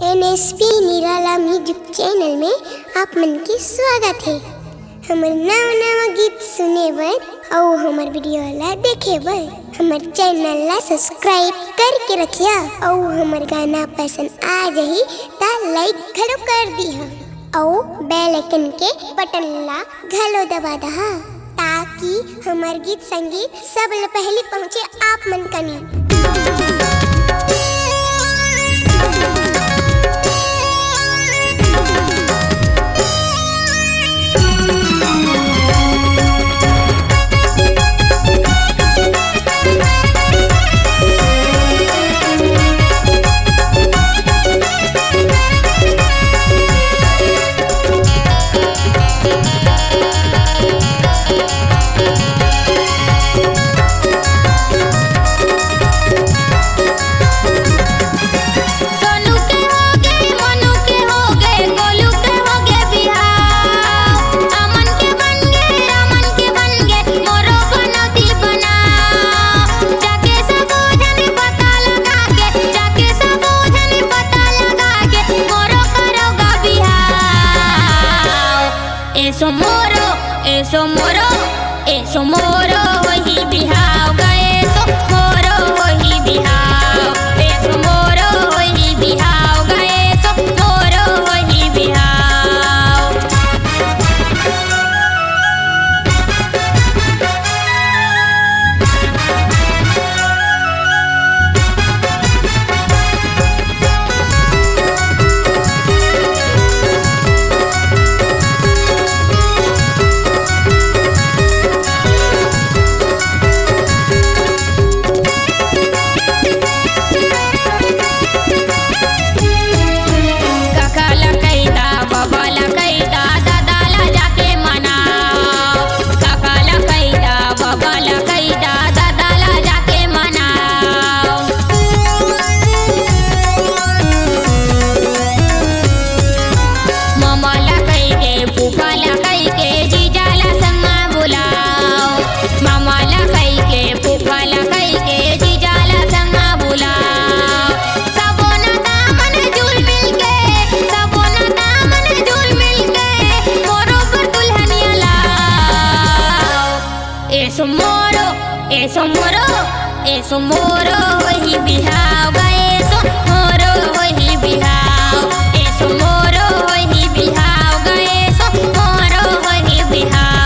NSP निराला music channel में आप मन के स्वागत है। हमार नवा नवा गीत सुने बर और हमार वीडियो ला देखे बर हमार चैनल ला सब्सक्राइब करके रखिया और हमार गाना पसंद आ जाही ता लाइक घलो कर दिहा और बेल आइकन के बटन ला घलो दबा दहा ताकि हमार गीत संगीत सबले पहले पहुँचे आप मन कनी। eso moro वही बिहाव गए सो मोरो वही बिहाव eso moro वही बिहाव गए सो मोरो वही बिहाव। eso moro वही बिहाव गए सो मोरो वही बिहाव eso moro वही बिहाव गए सो मोरो वही बिहाव।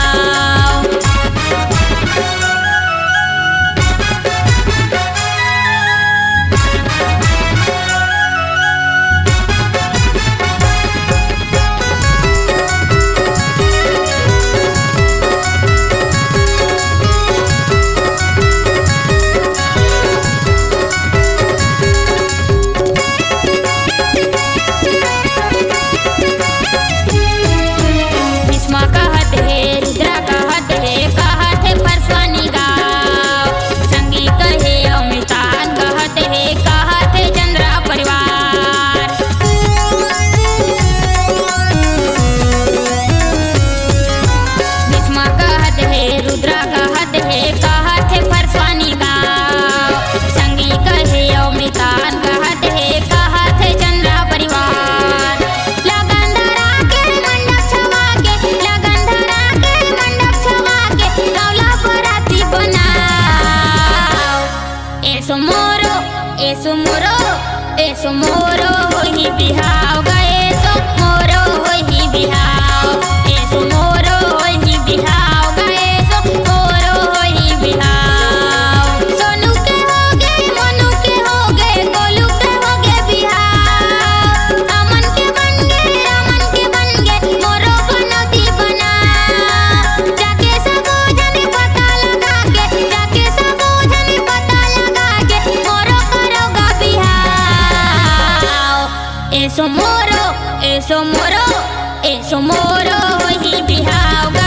eso moro वही बिहाव गए सो मोरो वही बिहाव eso moro वही बिहाव गए सो मोरो वही बिहाव। सोनू के हो गए मनु के हो गए गोलू के हो गए बिहाव अमन के बन गए मोरो बनौती बना जाके सब जने पता लगा के जाके सब जने पता लगा के मोरो करोगा बिहाव। eso moro वही बिहाव।